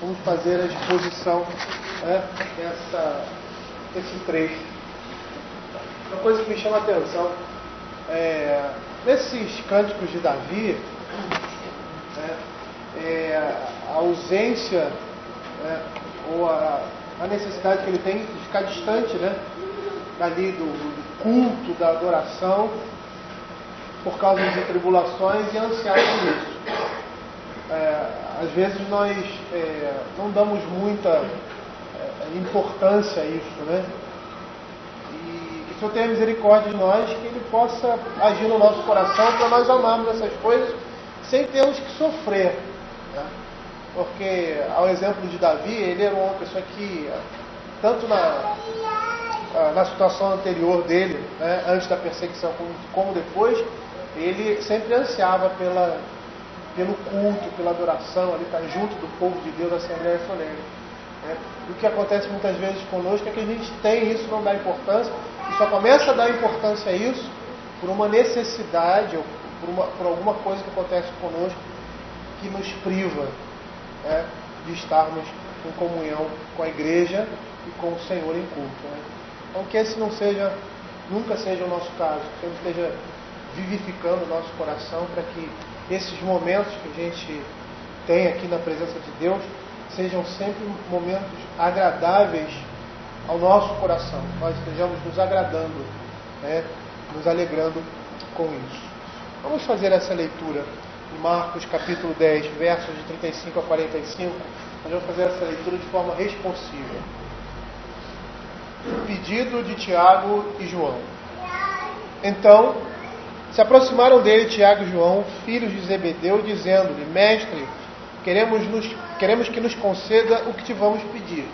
vamos fazer a exposição, né, desse trecho. Uma coisa que me chama a atenção nesses cânticos de Davi, a ausência, ou a necessidade que ele tem de ficar distante, né, dali do culto, da adoração, por causa de tribulações, e ansiar por isso. Às vezes nós não damos muita importância a isso, né? E que o Senhor tenha misericórdia de nós, que Ele possa agir no nosso coração para nós amarmos essas coisas sem termos que sofrer, né? Porque, ao exemplo de Davi, ele era uma pessoa que, tanto na situação anterior dele, né, antes da perseguição, como depois, ele sempre ansiava pelo culto, pela adoração, ali estar junto do povo de Deus, da Assembleia Solene, né? O que acontece muitas vezes conosco é que a gente tem isso, não dá importância, e só começa a dar importância a isso por uma necessidade, ou por alguma coisa que acontece conosco que nos priva, né, de estarmos em comunhão com a igreja e com o Senhor em culto, né? Então que esse nunca seja o nosso caso, que o Senhor esteja vivificando o nosso coração para que esses momentos que a gente tem aqui na presença de Deus sejam sempre momentos agradáveis ao nosso coração. Nós estejamos nos agradando, né, nos alegrando com isso. Vamos fazer essa leitura em Marcos capítulo 10, versos de 35 a 45. Nós vamos fazer essa leitura de forma responsiva. Pedido de Tiago e João. Então, se aproximaram dele Tiago e João, filhos de Zebedeu, dizendo-lhe: Mestre, queremos que nos conceda o que te vamos pedir.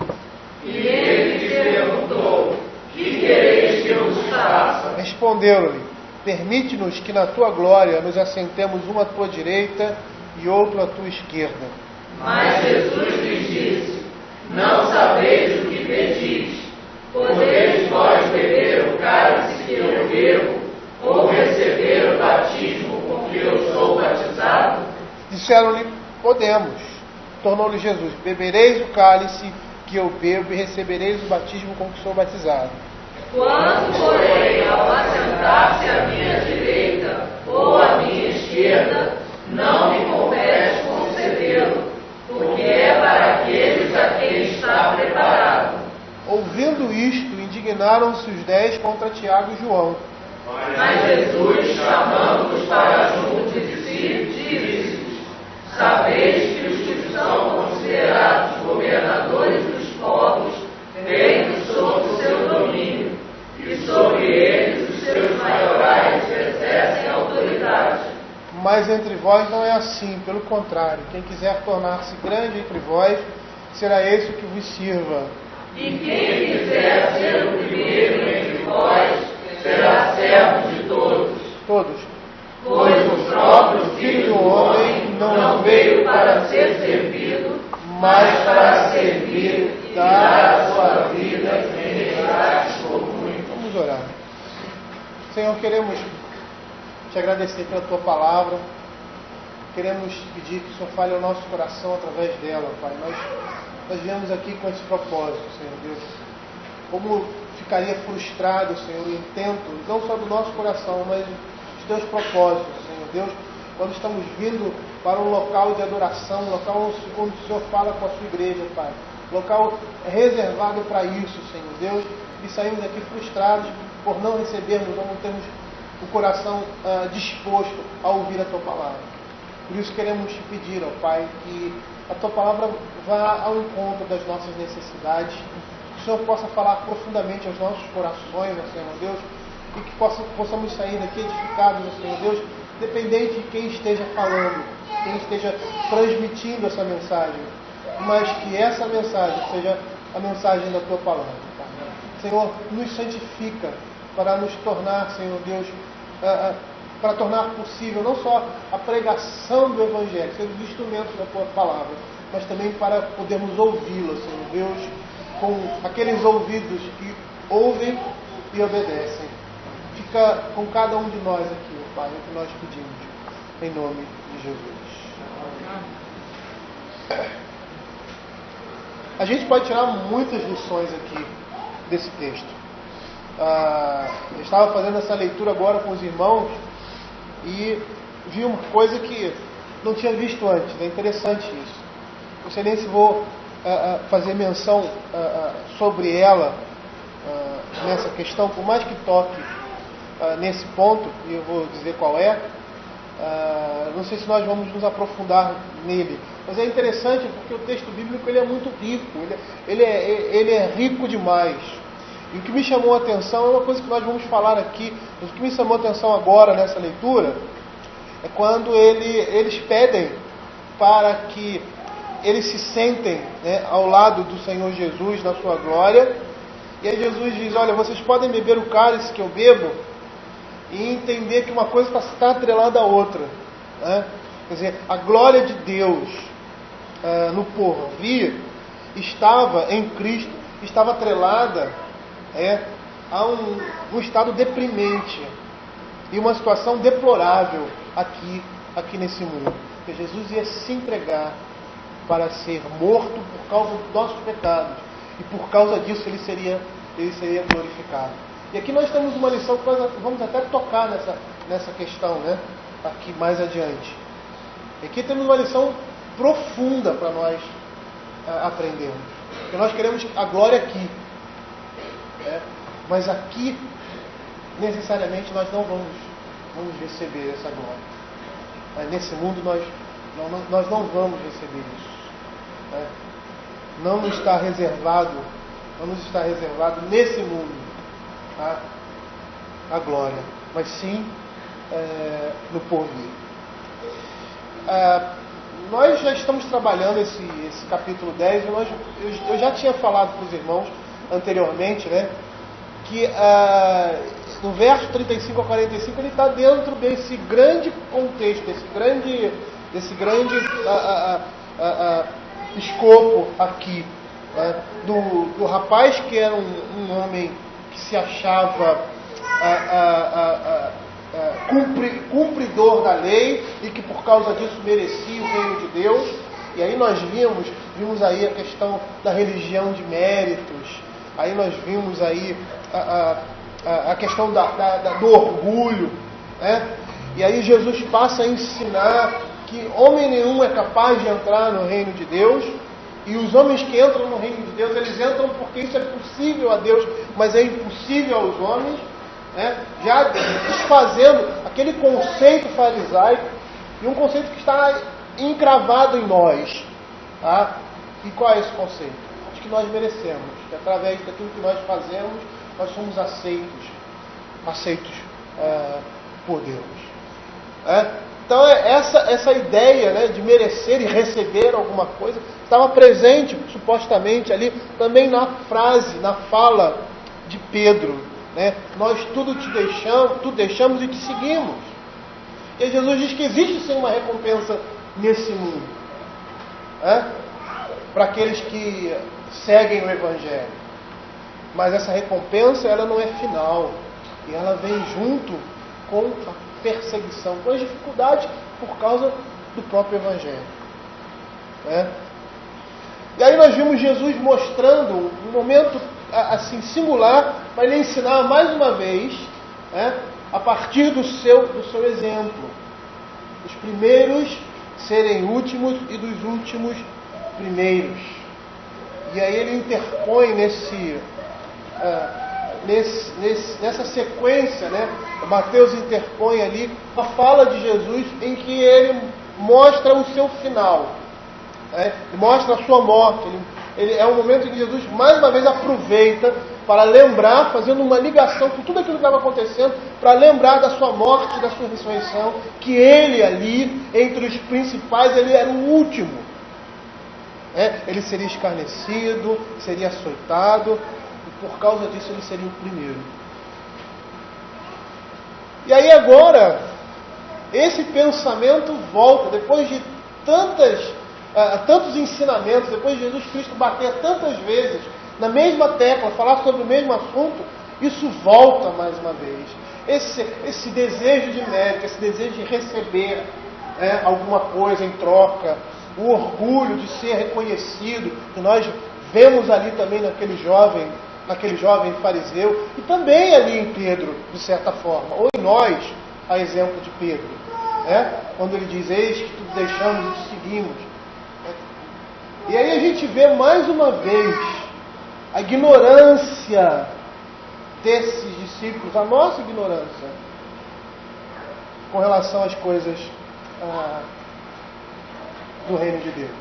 E ele lhes perguntou: que quereis que eu vos faça? Responderam-lhe: Permite-nos que na tua glória nos assentemos um à tua direita e outro à tua esquerda. Mas Jesus lhes disse: Não sabeis o que pedis. Podeis vós beber o cálice que eu bebo, ou receber o batismo com que eu sou batizado? Disseram-lhe: Podemos. Tornou-lhe Jesus: Bebereis o cálice que eu bebo e recebereis o batismo com que sou batizado. Quando, porém, ao assentar-se à minha direita ou à minha esquerda, não me compete concedê-lo, porque é para aqueles a quem está preparado. Ouvindo isto, indignaram-se os 10 contra Tiago e João. Mas Jesus, chamando-os para junto de si, disse-lhes: Sabeis que os que são considerados governadores dos povos têm sob o seu domínio, e sobre eles os seus maiorais exercem autoridade. Mas entre vós não é assim, pelo contrário, quem quiser tornar-se grande entre vós, será esse o que vos sirva. E quem quiser ser o primeiro entre vós, será servo de todos. Todos. Pois o próprio Filho do Homem não veio para ser servido, mas para servir e dar a sua vida em resgate por muitos. Vamos orar. Senhor, queremos te agradecer pela tua palavra. Queremos pedir que o Senhor fale ao nosso coração através dela, Pai. Nós viemos aqui com esse propósito, Senhor Deus. Como ficaria frustrado, Senhor, o intento, não só do nosso coração, mas dos teus propósitos, Senhor Deus, quando estamos vindo para um local de adoração, um local onde o Senhor fala com a sua igreja, Pai. Local reservado para isso, Senhor Deus, e saímos aqui frustrados por não recebermos ou não termos o coração disposto a ouvir a tua palavra. Por isso queremos te pedir, ó Pai, que a tua palavra vá ao encontro das nossas necessidades, que o Senhor possa falar profundamente aos nossos corações, ó Senhor Deus, e que possamos sair daqui edificados, ó Senhor Deus, dependente de quem esteja falando, quem esteja transmitindo essa mensagem, mas que essa mensagem seja a mensagem da tua palavra, Pai. Senhor, nos santifica para nos tornar, Senhor Deus, para tornar possível não só a pregação do Evangelho, ser os instrumentos da tua palavra, mas também para podermos ouvi-la, Senhor Deus, com aqueles ouvidos que ouvem e obedecem. Fica com cada um de nós aqui, Pai, é o que nós pedimos, em nome de Jesus. A gente pode tirar muitas lições aqui desse texto. Eu estava fazendo essa leitura agora com os irmãos e vi uma coisa que não tinha visto antes. É interessante isso. Não sei nem se vou fazer menção sobre ela nessa questão, por mais que toque nesse ponto, e eu vou dizer qual é. Não sei se nós vamos nos aprofundar nele, mas é interessante porque o texto bíblico ele é muito rico, ele é rico demais. E o que me chamou a atenção é uma coisa que nós vamos falar aqui, mas o que me chamou a atenção agora nessa leitura é quando eles pedem para que eles se sentem, né, ao lado do Senhor Jesus na sua glória. E aí Jesus diz: olha, vocês podem beber o cálice que eu bebo, e entender que uma coisa está atrelada à outra, né? Quer dizer, a glória de Deus no porvir estava em Cristo, estava atrelada a um estado deprimente e uma situação deplorável aqui nesse mundo. Que Jesus ia se entregar para ser morto por causa dos nossos pecados, e por causa disso ele seria glorificado. E aqui nós temos uma lição que nós vamos até tocar nessa questão, né? Aqui mais adiante. Aqui temos uma lição profunda para nós aprendermos. Porque nós queremos a glória aqui. Mas aqui, necessariamente, nós não vamos receber essa glória. Mas nesse mundo nós não vamos receber isso. Não nos está reservado nesse mundo a glória, mas sim no porvir. Nós já estamos trabalhando esse capítulo 10 e eu já tinha falado para os irmãos anteriormente, né, que no verso 35 a 45 ele está dentro desse grande contexto, desse grande escopo aqui, né, do rapaz que era um homem que se achava cumpridor da lei e que por causa disso merecia o reino de Deus. E aí nós vimos aí a questão da religião de méritos, aí nós vimos aí a questão do orgulho, né? E aí Jesus passa a ensinar que homem nenhum é capaz de entrar no reino de Deus. E os homens que entram no reino de Deus, eles entram porque isso é possível a Deus, mas é impossível aos homens, né? Já desfazendo aquele conceito farisaico, e um conceito que está encravado em nós. Tá? E qual é esse conceito? De que nós merecemos, que através daquilo que nós fazemos, nós somos aceitos por Deus. Então essa ideia, né, de merecer e receber alguma coisa estava presente supostamente ali também na fala de Pedro, né? Nós tudo deixamos e te seguimos. E Jesus diz que existe sim uma recompensa nesse mundo, para aqueles que seguem o Evangelho. Mas essa recompensa ela não é final, e ela vem junto com a perseguição, com as dificuldades por causa do próprio Evangelho. E aí nós vimos Jesus mostrando um momento assim singular para ele ensinar mais uma vez, a partir do seu exemplo, os primeiros serem últimos e dos últimos primeiros. E aí ele interpõe nessa sequência, né? Mateus interpõe ali a fala de Jesus em que ele mostra o seu final, mostra a sua morte. Ele é um momento em que Jesus mais uma vez aproveita para lembrar, fazendo uma ligação com tudo aquilo que estava acontecendo, para lembrar da sua morte e da sua ressurreição, que ele ali, entre os principais, ele era o último. Ele seria escarnecido, seria açoitado, e por causa disso ele seria o primeiro. E aí agora, esse pensamento volta, depois de tantos ensinamentos, depois de Jesus Cristo bater tantas vezes na mesma tecla, falar sobre o mesmo assunto, isso volta mais uma vez. Esse desejo de mérito, esse desejo de receber alguma coisa em troca, o orgulho de ser reconhecido, que nós vemos ali também naquele jovem fariseu, e também ali em Pedro, de certa forma, ou em nós, a exemplo de Pedro, quando ele diz: eis que tudo deixamos e te seguimos. E aí a gente vê mais uma vez a ignorância desses discípulos, a nossa ignorância com relação às coisas do reino de Deus.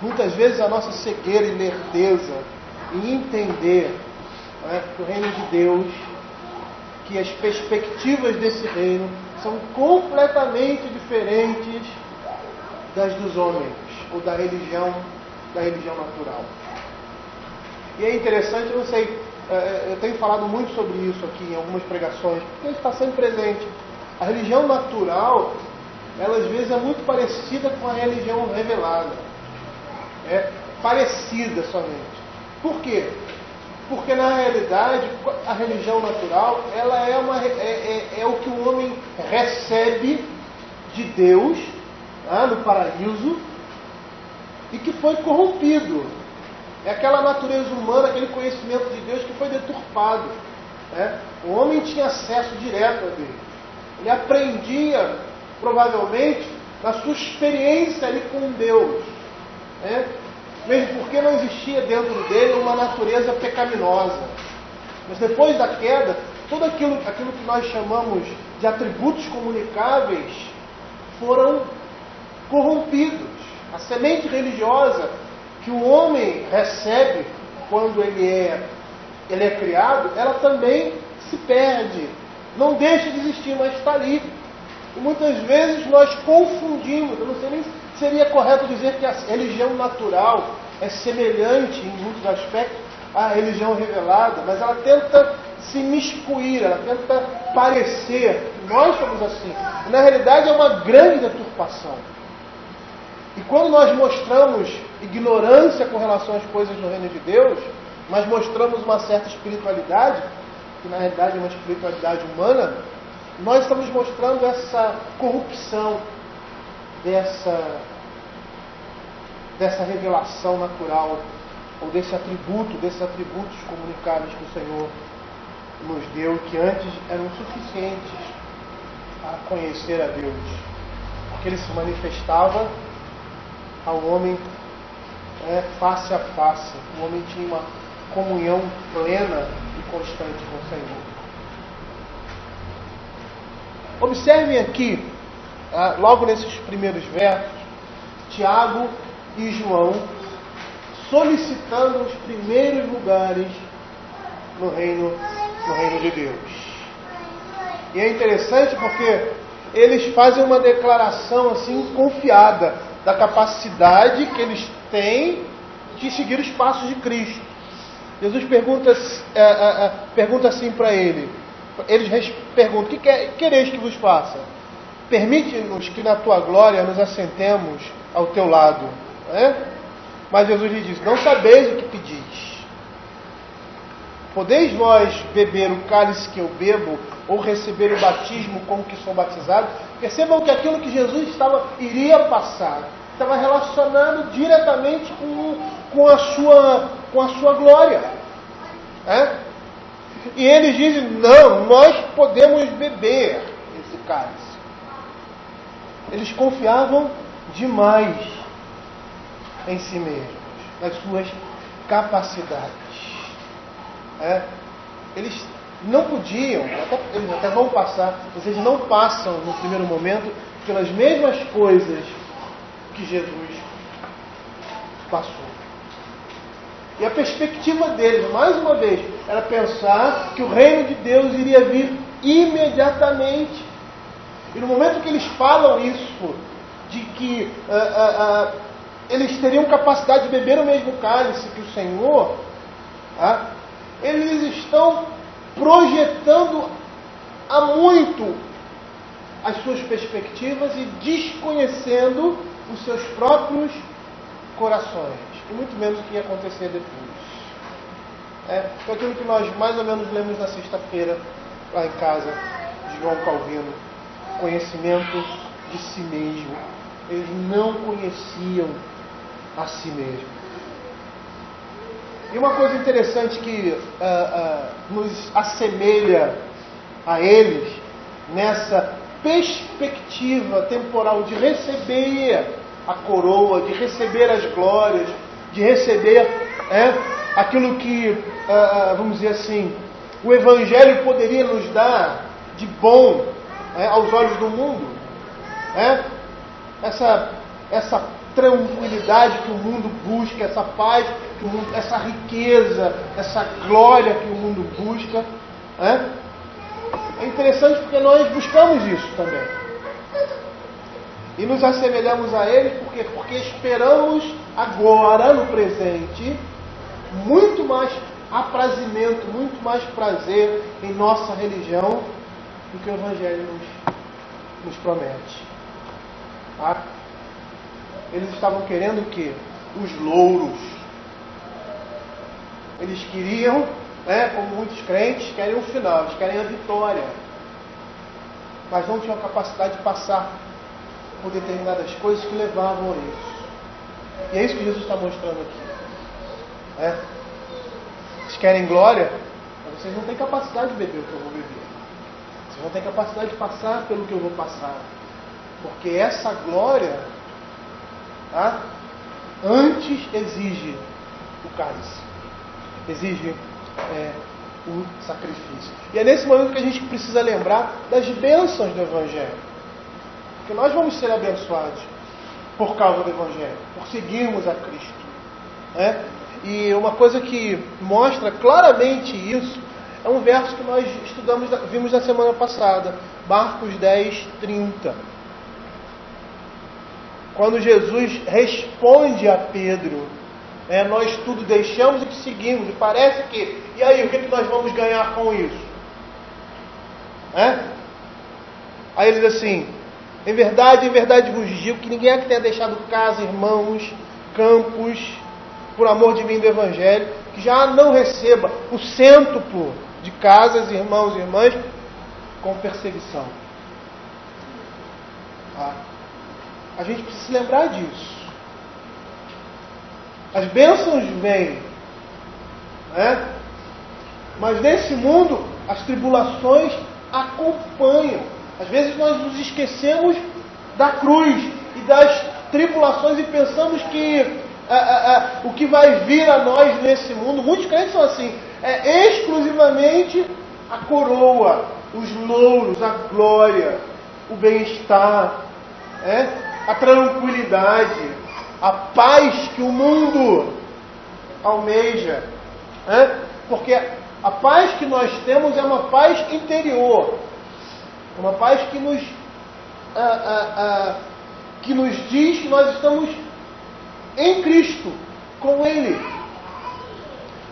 Muitas vezes a nossa cegueira e lerdeza em entender que o reino de Deus, que as perspectivas desse reino são completamente diferentes das dos homens ou da religião natural. E é interessante, eu não sei, eu tenho falado muito sobre isso aqui em algumas pregações, porque está sempre presente. A religião natural, ela às vezes é muito parecida com a religião revelada. É parecida somente. Por quê? Porque na realidade a religião natural, ela é o que o homem recebe de Deus no paraíso e que foi corrompido. É aquela natureza humana, aquele conhecimento de Deus que foi deturpado. O homem tinha acesso direto a Deus. Ele aprendia, provavelmente, na sua experiência ali com Deus. Mesmo porque não existia dentro dele uma natureza pecaminosa. Mas depois da queda, tudo aquilo que nós chamamos de atributos comunicáveis foram corrompidos. A semente religiosa que o homem recebe quando ele é criado, ela também se perde. Não deixa de existir, mas está ali. E muitas vezes nós confundimos. Eu não sei nem se seria correto dizer que a religião natural é semelhante em muitos aspectos à religião revelada, mas ela tenta se miscuir, ela tenta parecer que nós somos assim. E na realidade é uma grande deturpação. E quando nós mostramos ignorância com relação às coisas do reino de Deus, mas mostramos uma certa espiritualidade, que na realidade é uma espiritualidade humana, nós estamos mostrando essa corrupção dessa revelação natural, ou desses atributos comunicáveis que o Senhor nos deu, que antes eram suficientes para conhecer a Deus, porque Ele se manifestava ao homem face a face. O homem tinha uma comunhão plena e constante com o Senhor. Observem aqui, logo nesses primeiros versos, Tiago e João solicitando os primeiros lugares no reino de Deus. E é interessante porque eles fazem uma declaração assim confiada da capacidade que eles têm de seguir os passos de Cristo. Jesus pergunta assim para eles perguntam: o que quereis que vos faça? Permite-nos que na tua glória nos assentemos ao teu lado. Mas Jesus lhe disse: não sabeis o que pedis. Podeis vós beber o cálice que eu bebo, ou receber o batismo com que sou batizado? Percebam que aquilo que Jesus iria passar estava relacionado diretamente com a sua glória. E eles dizem: não, nós podemos beber esse cálice. Eles confiavam demais em si mesmos, nas suas capacidades. Eles não podiam, eles até vão passar, mas eles não passam no primeiro momento pelas mesmas coisas que Jesus passou. E a perspectiva deles, mais uma vez, era pensar que o reino de Deus iria vir imediatamente. E no momento que eles falam isso, de que eles teriam capacidade de beber o mesmo cálice que o Senhor, eles estão projetando há muito as suas perspectivas e desconhecendo os seus próprios corações, e muito menos o que ia acontecer depois. Foi aquilo que nós mais ou menos lemos na sexta-feira lá em casa de João Calvino: conhecimento de si mesmo. Eles não conheciam a si mesmo. E uma coisa interessante que nos assemelha a eles, nessa perspectiva temporal de receber a coroa, de receber as glórias, de receber aquilo que, vamos dizer assim, o Evangelho poderia nos dar de bom aos olhos do mundo. Essa tranquilidade que o mundo busca, essa paz, que o mundo, essa riqueza, essa glória que o mundo busca. É interessante porque nós buscamos isso também. E nos assemelhamos a Ele porque esperamos agora, no presente, muito mais aprazimento, muito mais prazer em nossa religião do que o Evangelho nos promete. Tá? Eles estavam querendo o quê? Os louros. Eles queriam, como muitos crentes, querem o final, eles querem a vitória. Mas não tinham a capacidade de passar por determinadas coisas que levavam a isso. E é isso que Jesus está mostrando aqui. Vocês querem glória, mas vocês não têm capacidade de beber o que eu vou beber. Vocês não têm capacidade de passar pelo que eu vou passar. Porque essa glória, antes exige o cálice. Exige o sacrifício. E é nesse momento que a gente precisa lembrar das bênçãos do Evangelho. Porque nós vamos ser abençoados por causa do Evangelho, por seguirmos a Cristo. E uma coisa que mostra claramente isso é um verso que nós vimos na semana passada, Marcos 10:30. Quando Jesus responde a Pedro, nós tudo deixamos e te seguimos. E parece que, e aí, o que nós vamos ganhar com isso? Aí ele diz assim: em verdade vos digo que ninguém é que tenha deixado casa, irmãos, campos, por amor de mim e do Evangelho, que já não receba o cêntuplo de casas, irmãos e irmãs, com perseguição. A gente precisa se lembrar disso. As bênçãos vêm, mas nesse mundo as tribulações acompanham. Às vezes nós nos esquecemos da cruz e das tribulações e pensamos que o que vai vir a nós nesse mundo, muitos crentes são assim, é exclusivamente a coroa, os louros, a glória, o bem-estar, a tranquilidade, a paz que o mundo almeja. Porque a paz que nós temos é uma paz interior, uma paz que nos diz que nós estamos em Cristo, com Ele.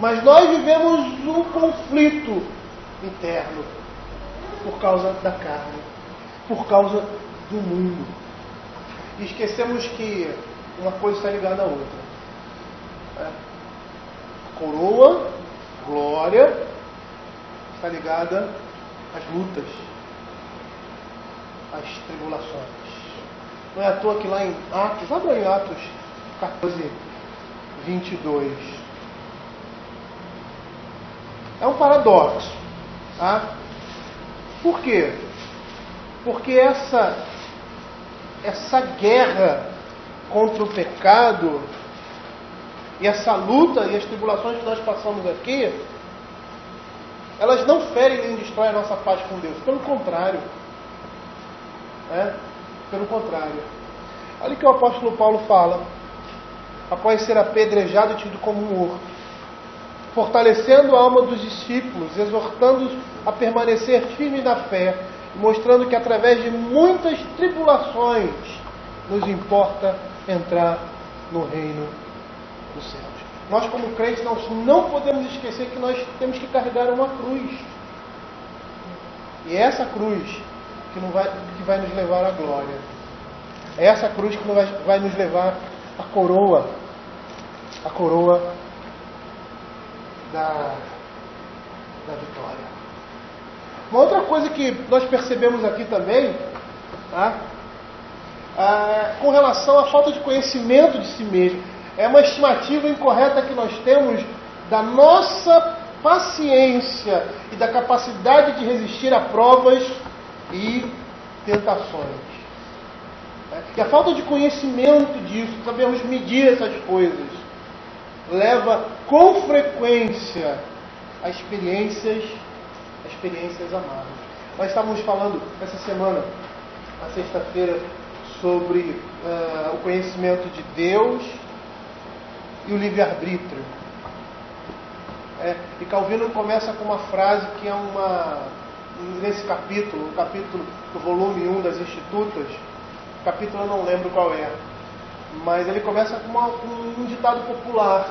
Mas nós vivemos um conflito interno por causa da carne, por causa do mundo. E esquecemos que uma coisa está ligada à outra. Coroa, glória, está ligada às lutas, às tribulações. Não é à toa que lá em Atos, abra em Atos 14, 22. É um paradoxo. Por quê? Porque essa guerra contra o pecado e essa luta e as tribulações que nós passamos aqui, elas não ferem nem destroem a nossa paz com Deus. Pelo contrário. Pelo contrário. Olha o que o apóstolo Paulo fala. Após ser apedrejado e tido como morto, fortalecendo a alma dos discípulos, exortando-os a permanecer firmes na fé, mostrando que através de muitas tribulações nos importa entrar no reino dos céus. Nós, como crentes, nós não podemos esquecer que nós temos que carregar uma cruz. E é essa cruz que vai nos levar à glória. É essa cruz que vai nos levar à coroa. A coroa da vitória. Uma outra coisa que nós percebemos aqui também, com relação à falta de conhecimento de si mesmo, é uma estimativa incorreta que nós temos da nossa paciência e da capacidade de resistir a provas e tentações. E a falta de conhecimento disso, sabemos medir essas coisas, leva com frequência a experiências amargas. Nós estávamos falando essa semana, na sexta-feira, sobre o conhecimento de Deus e o livre-arbítrio. E Calvino começa com uma frase que é nesse capítulo, o capítulo do volume 1 das Institutas, o capítulo eu não lembro qual é, mas ele começa com um ditado popular,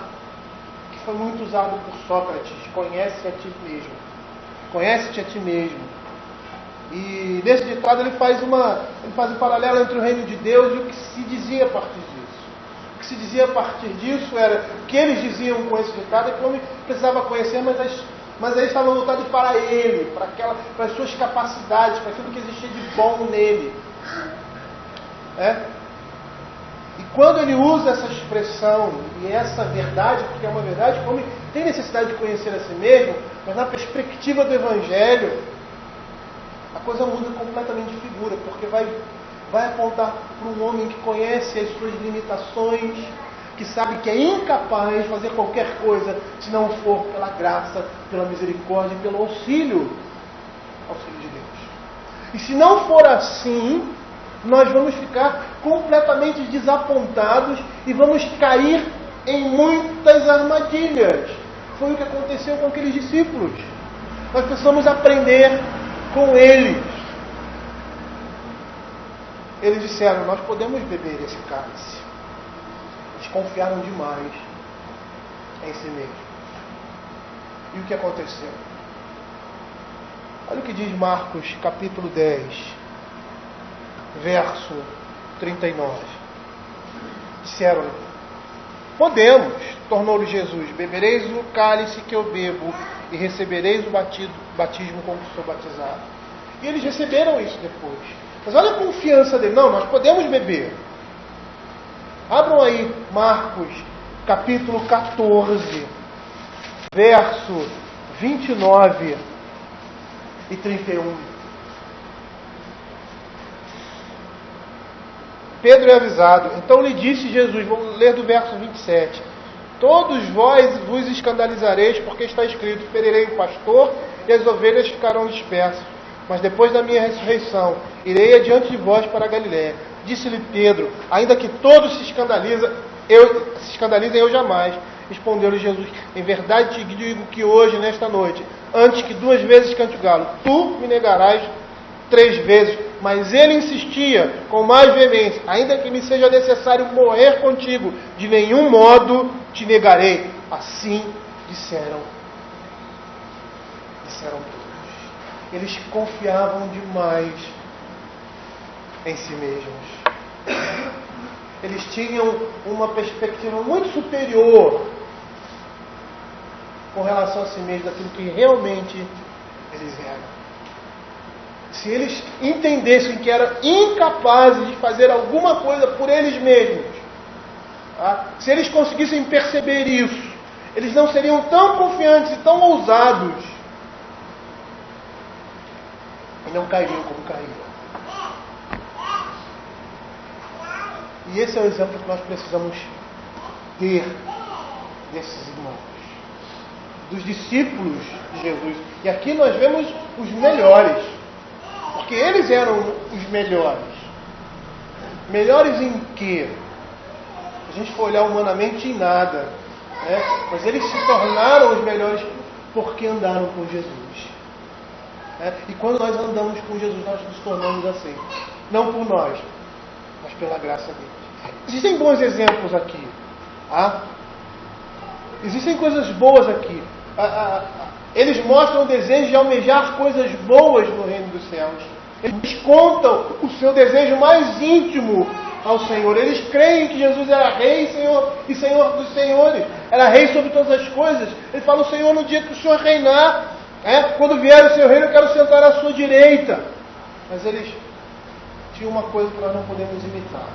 que foi muito usado por Sócrates: conhece a ti mesmo. Conhece-te a ti mesmo. E nesse ditado ele faz um paralelo entre o reino de Deus e o que se dizia a partir disso. O que se dizia a partir disso era o que eles diziam com esse ditado, é que o homem precisava conhecer, mas eles estavam voltados para ele, para as suas capacidades, para aquilo que existia de bom nele. E quando ele usa essa expressão e essa verdade, porque é uma verdade, o homem tem necessidade de conhecer a si mesmo, mas na perspectiva do Evangelho, a coisa muda completamente de figura, porque vai apontar para um homem que conhece as suas limitações, que sabe que é incapaz de fazer qualquer coisa se não for pela graça, pela misericórdia e pelo auxílio de Deus. E se não for assim, nós vamos ficar completamente desapontados e vamos cair em muitas armadilhas. Foi o que aconteceu com aqueles discípulos. Nós precisamos aprender com eles. Eles disseram: nós podemos beber esse cálice. Eles confiaram demais em si mesmos. E o que aconteceu? Olha o que diz Marcos capítulo 10, verso 39. Disseram-lhe: podemos. Tornou-lhe Jesus: bebereis o cálice que eu bebo e recebereis o batismo com que sou batizado. E eles receberam isso depois. Mas olha a confiança dele. Não, nós podemos beber. Abram aí Marcos capítulo 14, verso 29 e 31. Pedro é avisado. Então lhe disse Jesus, vamos ler do verso 27. Todos vós vos escandalizareis, porque está escrito: ferirei o pastor e as ovelhas ficarão dispersas. Mas depois da minha ressurreição, irei adiante de vós para a Galiléia. Disse-lhe Pedro: ainda que todos se escandalizem, eu jamais. Respondeu-lhe Jesus: em verdade te digo que hoje, nesta noite, antes que 2 vezes cante o galo, tu me negarás 3 vezes. Mas ele insistia com mais veemência: ainda que me seja necessário morrer contigo, de nenhum modo te negarei. Assim disseram todos. Eles confiavam demais em si mesmos. Eles tinham uma perspectiva muito superior com relação a si mesmos, daquilo que realmente eles eram. Se eles entendessem que eram incapazes de fazer alguma coisa por eles mesmos, se eles conseguissem perceber isso, eles não seriam tão confiantes e tão ousados, e não cairiam como caíram. E esse é o exemplo que nós precisamos ter desses irmãos, dos discípulos de Jesus. E aqui nós vemos os melhores, porque eles eram os melhores. Melhores em quê? Se a gente for olhar humanamente, em nada, né? Mas eles se tornaram os melhores porque andaram com Jesus. E quando nós andamos com Jesus, nós nos tornamos assim. Não por nós, mas pela graça dele. Existem bons exemplos aqui. Existem coisas boas aqui. Eles mostram o desejo de almejar coisas boas no reino dos céus. Eles contam o seu desejo mais íntimo ao Senhor. Eles creem que Jesus era Rei, Senhor e Senhor dos senhores. Era Rei sobre todas as coisas. Ele fala: o Senhor, no dia que o Senhor reinar, quando vier o seu reino, eu quero sentar à sua direita. Mas eles tinham uma coisa que nós não podemos imitar.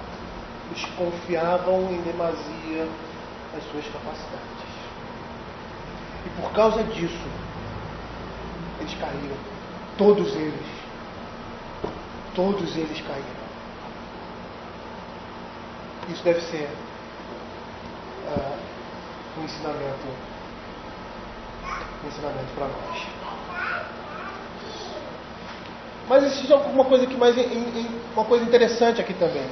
Eles confiavam em demasia nas suas capacidades. E por causa disso, eles caíram. Todos eles. Todos eles caíram. Isso deve ser um ensinamento para nós. Mas existe uma coisa aqui uma coisa interessante aqui também.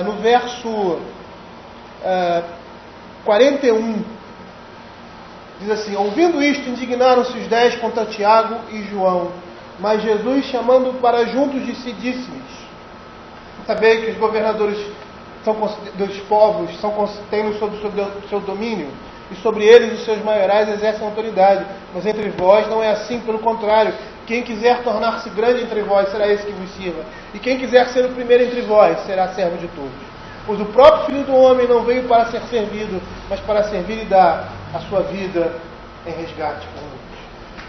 No verso 41, diz assim: ouvindo isto, indignaram-se os 10 contra Tiago e João. Mas Jesus, chamando para juntos de si, disse-lhes: sabei que os governadores dos povos têm sob o seu domínio, e sobre eles os seus maiorais exercem autoridade. Mas entre vós não é assim, pelo contrário. Quem quiser tornar-se grande entre vós, será esse que vos sirva. E quem quiser ser o primeiro entre vós, será servo de todos. Pois o próprio Filho do Homem não veio para ser servido, mas para servir e dar a sua vida em resgate por muitos.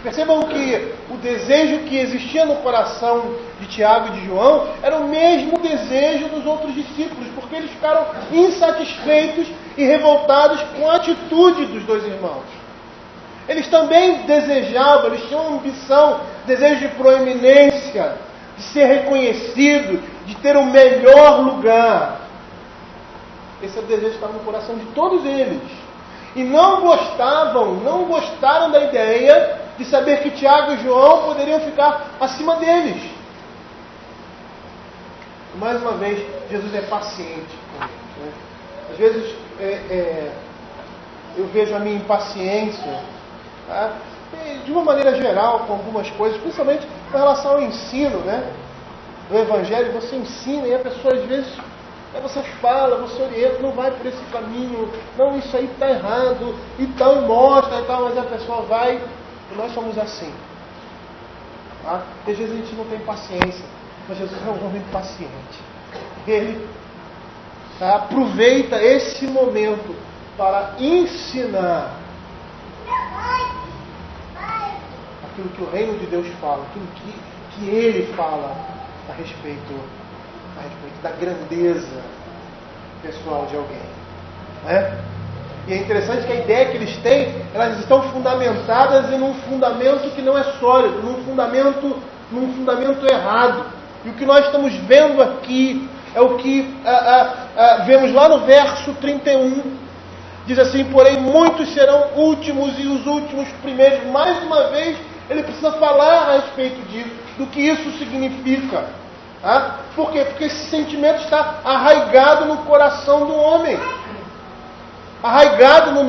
Percebam que o desejo que existia no coração de Tiago e de João era o mesmo desejo dos outros discípulos, porque eles ficaram insatisfeitos e revoltados com a atitude dos dois irmãos. Eles também desejavam, eles tinham ambição, desejo de proeminência, de ser reconhecido, de ter o melhor lugar. Esse é o desejo que estava no coração de todos eles. E não gostaram da ideia de saber que Tiago e João poderiam ficar acima deles. Mais uma vez, Jesus é paciente com eles, né? Às vezes eu vejo a minha impaciência, tá? De uma maneira geral, com algumas coisas, principalmente com relação ao ensino, né? Do Evangelho. Você ensina e a pessoa às vezes você fala, você orienta, não vai por esse caminho, não, isso aí está errado, e tal, e mostra e tal, mas a pessoa vai, e nós somos assim. Tá? Às vezes a gente não tem paciência, mas Jesus é um homem paciente. Ele aproveita esse momento para ensinar aquilo que o reino de Deus fala, aquilo que ele fala a respeito da grandeza pessoal de alguém, né? E é interessante que a ideia que eles têm, elas estão fundamentadas em um fundamento que não é sólido, num fundamento errado. E o que nós estamos vendo aqui é o que vemos lá no verso 31. Diz assim: porém muitos serão últimos e os últimos primeiros. Mais uma vez, ele precisa falar a respeito disso, do que isso significa. Por quê? Porque esse sentimento está arraigado no coração do homem, arraigado no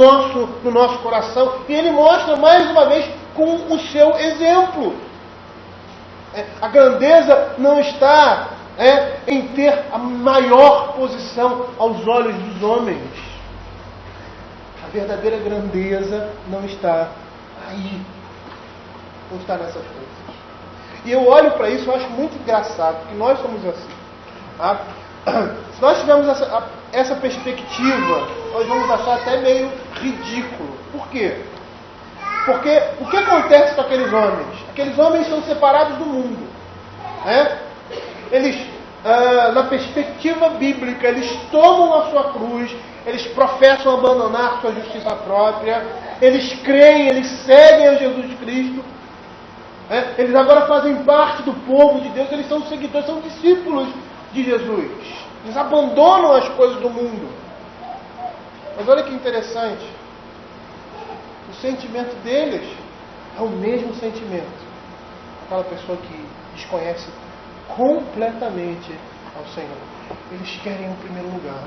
nosso coração, e ele mostra mais uma vez com o seu exemplo. A grandeza não está em ter a maior posição aos olhos dos homens. A verdadeira grandeza não está aí, não está nessas coisas. E eu olho para isso e acho muito engraçado, porque nós somos assim. Se nós tivermos essa perspectiva, nós vamos achar até meio ridículo. Por quê? Porque o que acontece com aqueles homens? Aqueles homens são separados do mundo. Eles, na perspectiva bíblica, eles tomam a sua cruz, eles professam abandonar sua justiça própria, eles creem, eles seguem a Jesus Cristo. Eles agora fazem parte do povo de Deus, eles são seguidores, são discípulos de Jesus. Eles abandonam as coisas do mundo. Mas olha que interessante, o sentimento deles é o mesmo sentimento daquela pessoa que desconhece completamente ao Senhor. Eles querem o primeiro lugar,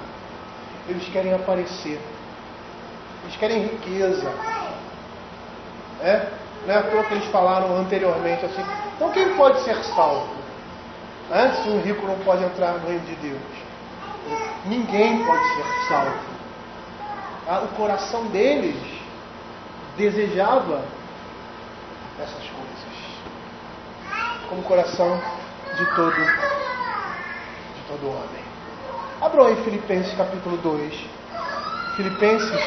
eles querem aparecer, eles querem riqueza. Não é à toa que eles falaram anteriormente assim: então quem pode ser salvo? Se um rico não pode entrar no reino de Deus, ninguém pode ser salvo. O coração deles desejava essas coisas, como o coração de todo homem. Abram aí Filipenses capítulo 2. Filipenses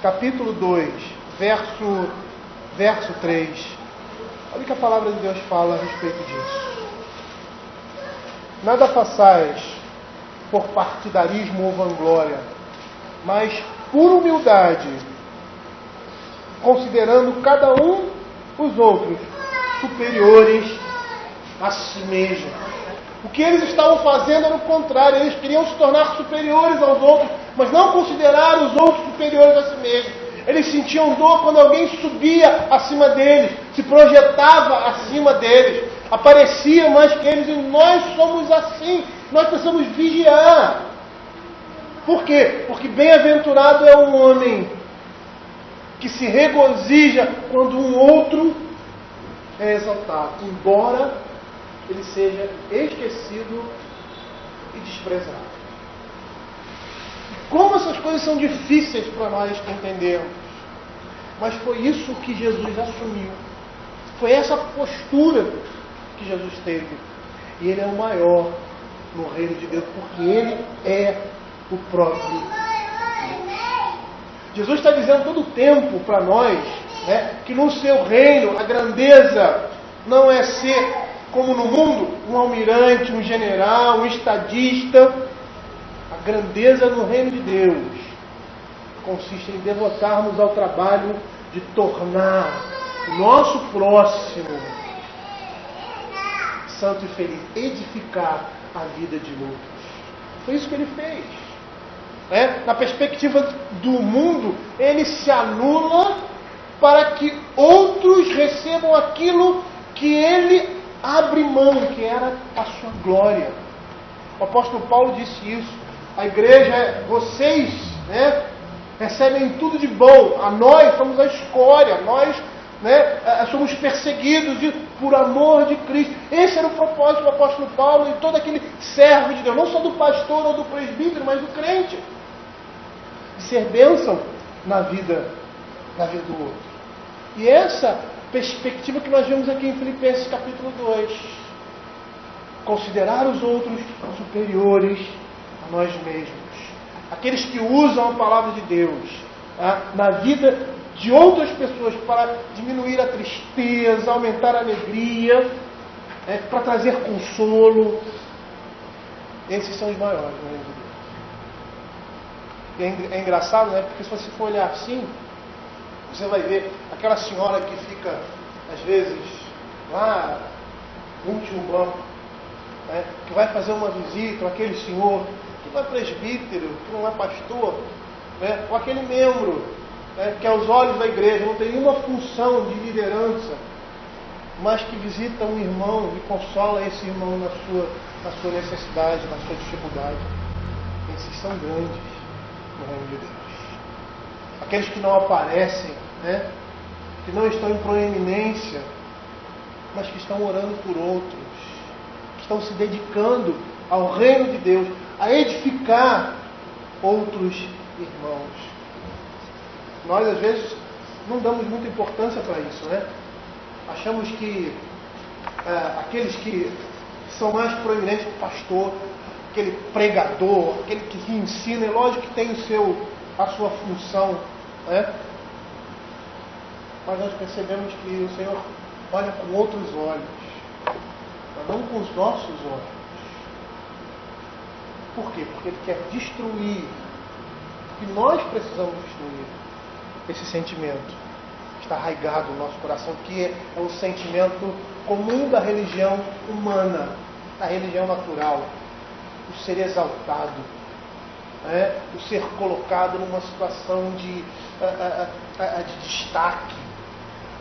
capítulo 2, verso 3. Olha o que a palavra de Deus fala a respeito disso. Nada façais por partidarismo ou vanglória, mas por humildade, considerando cada um os outros superiores a si mesmo. O que eles estavam fazendo era o contrário, eles queriam se tornar superiores aos outros, mas não considerar os outros superiores a si mesmos. Eles sentiam dor quando alguém subia acima deles, se projetava acima deles, aparecia mais que eles, e nós somos assim, nós precisamos vigiar. Por quê? Porque bem-aventurado é o homem que se regozija quando um outro é exaltado, embora ele seja esquecido e desprezado. Como essas coisas são difíceis para nós entendermos, mas foi isso que Jesus assumiu. Foi essa postura que Jesus teve. E Ele é o maior no reino de Deus, porque Ele é o próprio Deus. Jesus está dizendo todo o tempo para nós, né, que no seu reino a grandeza não é ser, como no mundo, um almirante, um general, um estadista. A grandeza no reino de Deus consiste em devotarmos ao trabalho de tornar o nosso próximo santo e feliz, edificar a vida de outros. Foi isso que ele fez. Na perspectiva do mundo, ele se anula para que outros recebam aquilo que ele abre mão, que era a sua glória. O apóstolo Paulo disse isso. A igreja, vocês, recebem tudo de bom. A nós somos a escória. Nós, somos perseguidos por amor de Cristo. Esse era o propósito do apóstolo Paulo e todo aquele servo de Deus. Não só do pastor ou do presbítero, mas do crente. De ser bênção na vida do outro. E essa perspectiva que nós vemos aqui em Filipenses capítulo 2. Considerar os outros superiores a nós mesmos. Aqueles que usam a palavra de Deus na vida de outras pessoas para diminuir a tristeza, aumentar a alegria, para trazer consolo. Esses são os maiores no reino de Deus. E é engraçado, porque se você for olhar assim, você vai ver aquela senhora que fica, às vezes, lá no último banco, que vai fazer uma visita, ou aquele senhor que não é presbítero, que não é pastor, ou aquele membro que aos olhos da igreja não tem nenhuma função de liderança, mas que visita um irmão e consola esse irmão na sua necessidade, na sua dificuldade. Esses são grandes no reino de Deus. Aqueles que não aparecem, que não estão em proeminência, mas que estão orando por outros, que estão se dedicando ao reino de Deus, a edificar outros irmãos. Nós, às vezes, não damos muita importância para isso, Achamos que aqueles que são mais proeminentes, o pastor, aquele pregador, aquele que ensina, é lógico que tem a sua função, mas nós percebemos que o Senhor olha com outros olhos, mas não com os nossos olhos. Por quê? Porque Ele quer destruir, e nós precisamos destruir esse sentimento que está arraigado no nosso coração, que é o sentimento comum da religião humana, da religião natural, o ser exaltado, o ser colocado numa situação de destaque,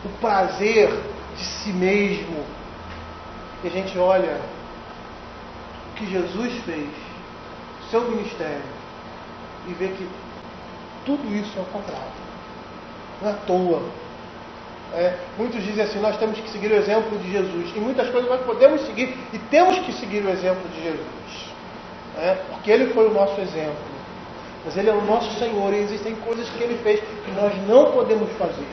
o prazer de si mesmo. E a gente olha o que Jesus fez, o seu ministério, e vê que tudo isso é o contrário. Não é à toa. Muitos dizem assim, nós temos que seguir o exemplo de Jesus. E muitas coisas nós podemos seguir e temos que seguir o exemplo de Jesus. Porque Ele foi o nosso exemplo. Mas Ele é o nosso Senhor e existem coisas que Ele fez que nós não podemos fazer.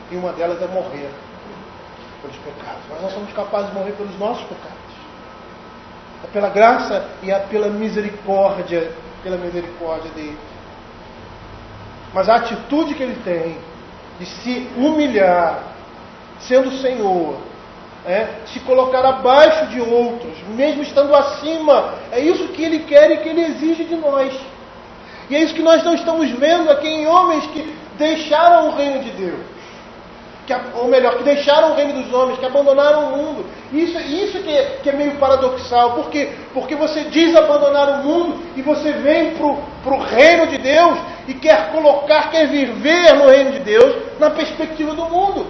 E uma delas é morrer pelos pecados. Nós não somos capazes de morrer pelos nossos pecados. É pela graça e pela misericórdia dele. Mas a atitude que Ele tem de se humilhar, sendo o Senhor, se colocar abaixo de outros, mesmo estando acima, é isso que Ele quer e que Ele exige de nós. E é isso que nós não estamos vendo aqui em homens que deixaram o reino de Deus. Ou melhor, que deixaram o reino dos homens, que abandonaram o mundo. Isso que é meio paradoxal. Por quê? Porque você diz abandonar o mundo e você vem para o reino de Deus e quer viver no reino de Deus na perspectiva do mundo.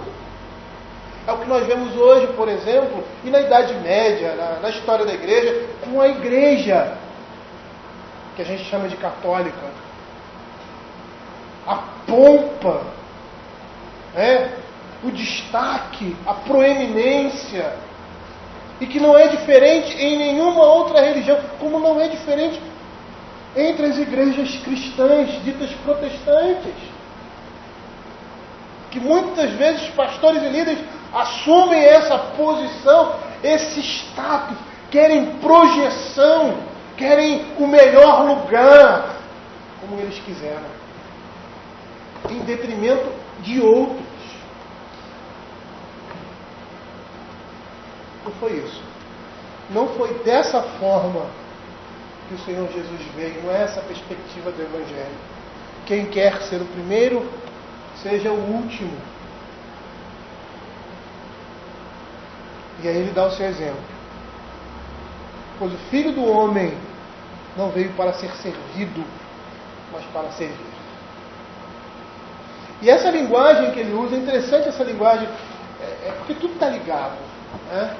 É o que nós vemos hoje, por exemplo, e na Idade Média, na história da igreja, com a igreja, que a gente chama de católica. A pompa, o destaque, a proeminência, e que não é diferente em nenhuma outra religião, como não é diferente entre as igrejas cristãs, ditas protestantes, que muitas vezes pastores e líderes assumem essa posição, esse status, querem projeção, querem o melhor lugar, como eles quiseram, em detrimento de outros. Não foi isso. Não foi dessa forma que o Senhor Jesus veio. Não é essa a perspectiva do Evangelho. Quem quer ser o primeiro, seja o último. E aí ele dá o seu exemplo. Pois o Filho do Homem não veio para ser servido, mas para servir. E essa linguagem que ele usa, é interessante essa linguagem, porque tudo está ligado. Né?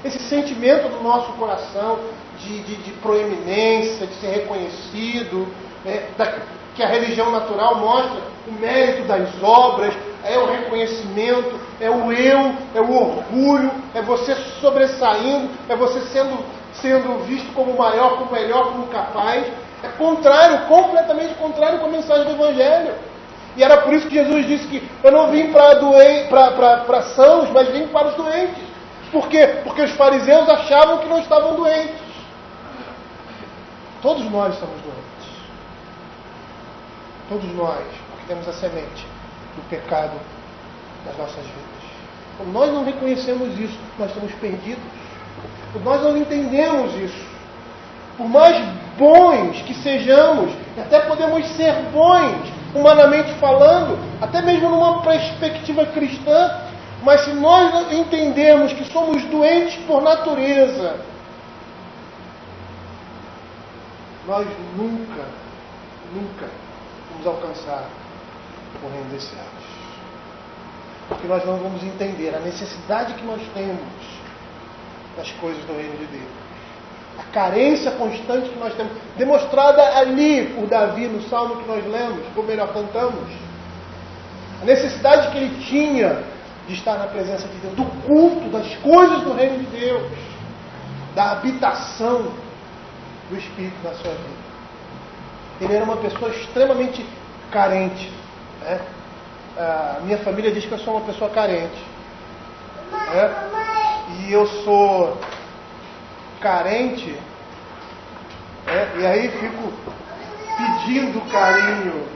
Esse sentimento do nosso coração de proeminência, de ser reconhecido, que a religião natural mostra o mérito das obras, é o reconhecimento, é o eu, é o orgulho, é você sobressaindo, é você sendo visto como maior, como melhor, como capaz. É contrário, completamente contrário com a mensagem do Evangelho. E era por isso que Jesus disse que eu não vim para sãos, mas vim para os doentes. Por quê? Porque os fariseus achavam que não estavam doentes. Todos nós estamos doentes. Todos nós, porque temos a semente do pecado nas nossas vidas. Quando nós não reconhecemos isso, nós estamos perdidos. Quando nós não entendemos isso, por mais bons que sejamos, até podemos ser bons, humanamente falando, até mesmo numa perspectiva cristã, mas se nós não entendermos que somos doentes por natureza, nós nunca vamos alcançar o reino dos céus. Porque nós não vamos entender a necessidade que nós temos das coisas do reino de Deus. A carência constante que nós temos, demonstrada ali por Davi no salmo que nós lemos, ou melhor, cantamos. A necessidade que ele tinha de estar na presença de Deus, do culto, das coisas do reino de Deus, da habitação do Espírito na sua vida. Ele era uma pessoa extremamente carente. Né? A minha família diz que eu sou uma pessoa carente. E eu sou carente, e aí fico pedindo carinho,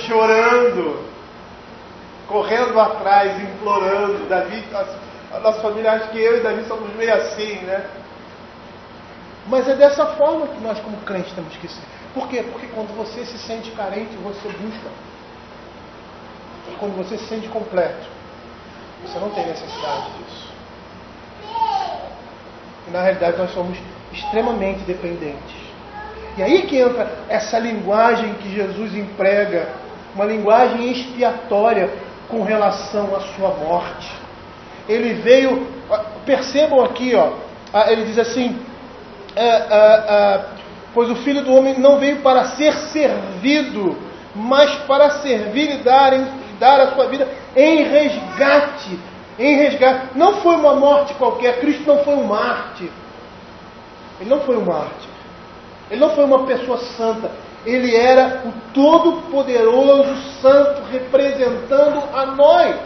chorando, correndo atrás, implorando. Davi, a nossa família acha que eu e Davi somos meio assim, né? Mas é dessa forma que nós como crentes temos que ser. Por quê? Porque quando você se sente carente, você busca. E quando você se sente completo, você não tem necessidade disso. E na realidade nós somos extremamente dependentes. E aí que entra essa linguagem que Jesus emprega, uma linguagem expiatória com relação à sua morte. Ele veio, percebam aqui, ele diz assim, pois o Filho do Homem não veio para ser servido, mas para servir e dar a sua vida em resgate. Não foi uma morte qualquer. Cristo não foi um mártir. Ele não foi um mártir. Ele não foi uma pessoa santa. Ele era o Todo-Poderoso Santo, representando a nós,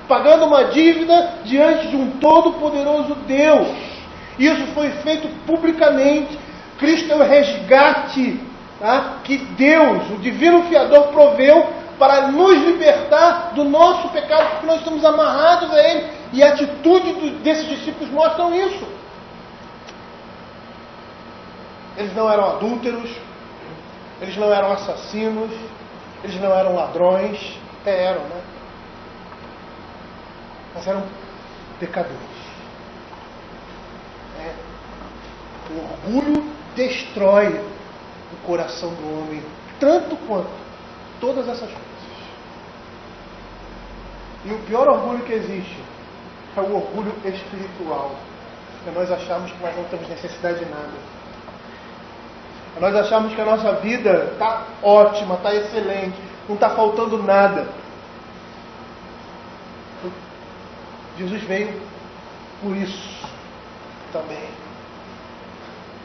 pagando uma dívida diante de um Todo-Poderoso Deus. Isso foi feito publicamente. Cristo é o resgate, que Deus, o Divino Fiador, proveu para nos libertar do nosso pecado, porque nós estamos amarrados a Ele. E a atitude desses discípulos mostram isso. Eles não eram adúlteros, eles não eram assassinos, eles não eram ladrões, até eram, né? Mas eram pecadores. O orgulho destrói o coração do homem, tanto quanto todas essas coisas. E o pior orgulho que existe é o orgulho espiritual. É nós achamos que nós não temos necessidade de nada. É nós achamos que a nossa vida está ótima, está excelente, não está faltando nada. Jesus veio por isso também.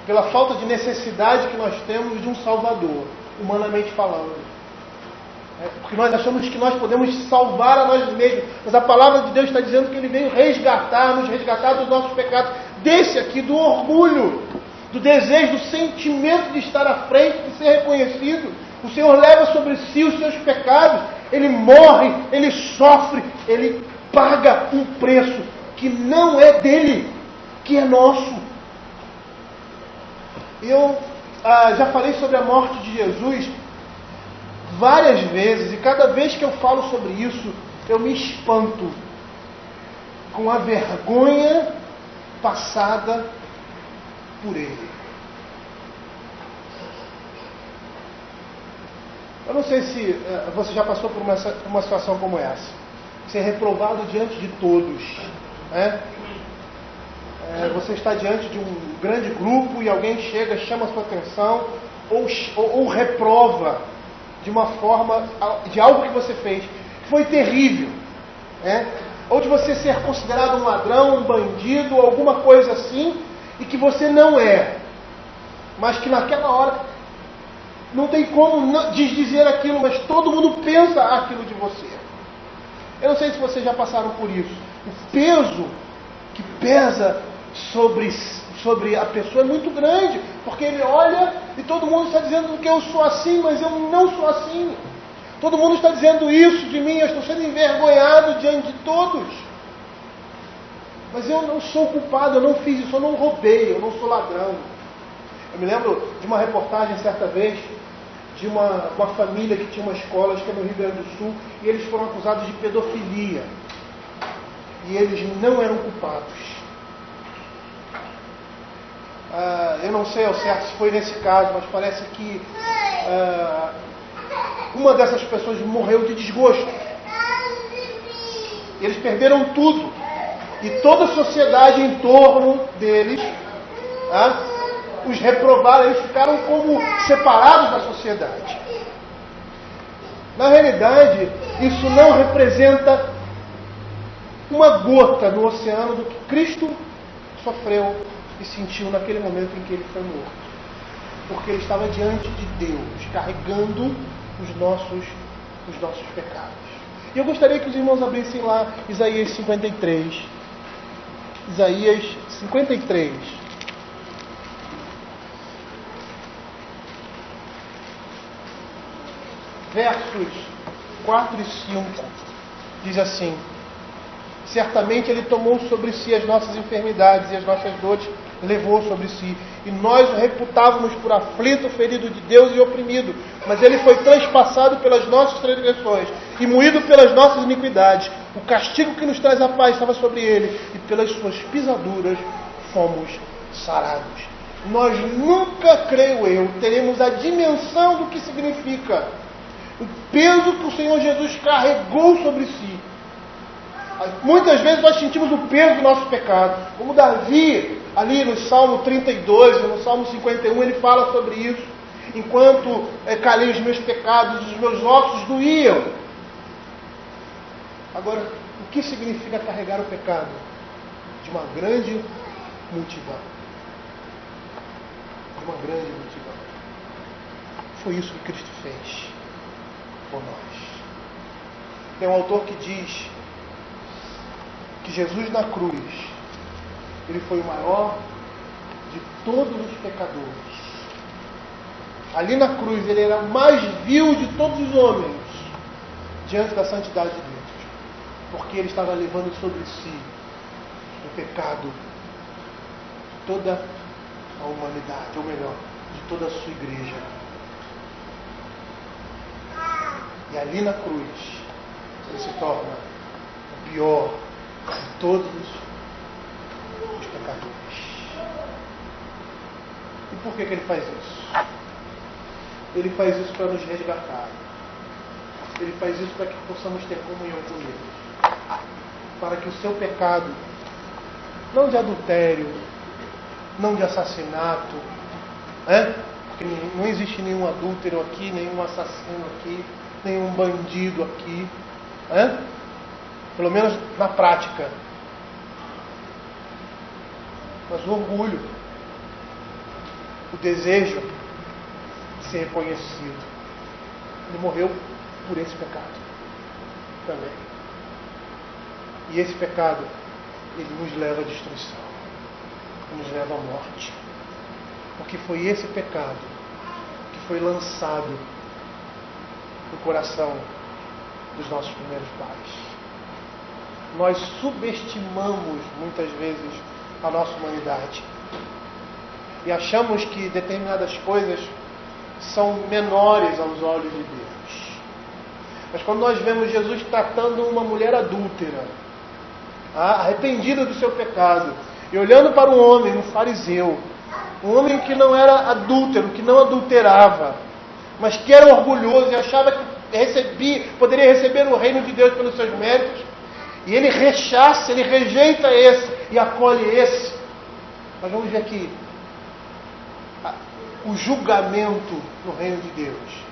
Pela falta de necessidade que nós temos de um Salvador, humanamente falando. Porque nós achamos que nós podemos salvar a nós mesmos. Mas a palavra de Deus está dizendo que Ele veio nos resgatar dos nossos pecados. Desse aqui, do orgulho, do desejo, do sentimento de estar à frente, de ser reconhecido. O Senhor leva sobre si os seus pecados. Ele morre, Ele sofre, Ele paga um preço que não é dele, que é nosso. Eu já falei sobre a morte de Jesus várias vezes, e cada vez que eu falo sobre isso, eu me espanto com a vergonha passada por Ele. Eu não sei se você já passou por uma situação como essa. Ser reprovado diante de todos, né? Você está diante de um grande grupo e alguém chega, chama a sua atenção ou reprova de uma forma, de algo que você fez, que foi terrível, né? Ou de você ser considerado um ladrão, um bandido, alguma coisa assim, e que você não é, mas que naquela hora não tem como desdizer aquilo, mas todo mundo pensa aquilo de você. Eu não sei se vocês já passaram por isso. O peso que pesa sobre a pessoa é muito grande, porque ele olha e todo mundo está dizendo que eu sou assim, mas eu não sou assim. Todo mundo está dizendo isso de mim, eu estou sendo envergonhado diante de todos. Mas eu não sou culpado, eu não fiz isso, eu não roubei, eu não sou ladrão. Eu me lembro de uma reportagem certa vez de uma família que tinha uma escola, acho que é no Rio Grande do Sul, e eles foram acusados de pedofilia. E eles não eram culpados. Eu não sei ao certo se foi nesse caso, mas parece que uma dessas pessoas morreu de desgosto. Eles perderam tudo. E toda a sociedade em torno deles os reprovaram, eles ficaram como separados da sociedade. Na realidade, isso não representa uma gota no oceano do que Cristo sofreu e sentiu naquele momento em que ele foi morto. Porque ele estava diante de Deus, carregando os nossos pecados. E eu gostaria que os irmãos abrissem lá Isaías 53. Isaías 53. Versos 4 e 5. Diz assim: certamente Ele tomou sobre si as nossas enfermidades e as nossas dores levou sobre si. E nós o reputávamos por aflito, ferido de Deus e oprimido. Mas Ele foi transpassado pelas nossas transgressões e moído pelas nossas iniquidades. O castigo que nos traz a paz estava sobre Ele, e pelas suas pisaduras fomos sarados. Nós nunca, creio eu, teremos a dimensão do que significa o peso que o Senhor Jesus carregou sobre si. Muitas vezes nós sentimos o peso do nosso pecado. Como Davi, ali no Salmo 32, no Salmo 51, ele fala sobre isso. Enquanto calei os meus pecados, os meus ossos doíam. Agora, o que significa carregar o pecado de uma grande multidão? De uma grande multidão. Foi isso que Cristo fez por nós. Tem um autor que diz que Jesus na cruz, Ele foi o maior de todos os pecadores. Ali na cruz, Ele era o mais vil de todos os homens diante da santidade de Deus. Porque Ele estava levando sobre si o pecado de toda a humanidade. Ou melhor, de toda a sua igreja. E ali na cruz, ele se torna o pior de todos os pecadores. E por que ele faz isso? Ele faz isso para nos resgatar. Ele faz isso para que possamos ter comunhão com Ele. Para que o seu pecado, não de adultério, não de assassinato, porque não existe nenhum adúltero aqui, nenhum assassino aqui, nenhum bandido aqui, pelo menos na prática. Mas o orgulho, o desejo de ser reconhecido, ele morreu por esse pecado também. E esse pecado, ele nos leva à destruição, nos leva à morte. Porque foi esse pecado que foi lançado no coração dos nossos primeiros pais. Nós subestimamos muitas vezes a nossa humanidade e achamos que determinadas coisas são menores aos olhos de Deus. Mas quando nós vemos Jesus tratando uma mulher adúltera, arrependida do seu pecado, e olhando para um homem, um fariseu, um homem que não era adúltero, que não adulterava, mas que era orgulhoso e achava que poderia receber o reino de Deus pelos seus méritos, e ele rechaça, ele rejeita esse e acolhe esse. Nós vamos ver aqui o julgamento no reino de Deus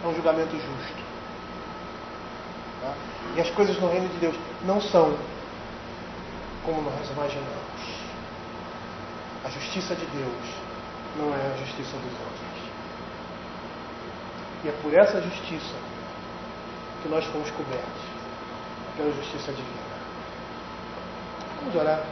é um julgamento justo. E as coisas no reino de Deus não são como nós imaginamos. A justiça de Deus não é a justiça dos homens. E é por essa justiça que nós fomos cobertos, pela justiça divina. Vamos orar.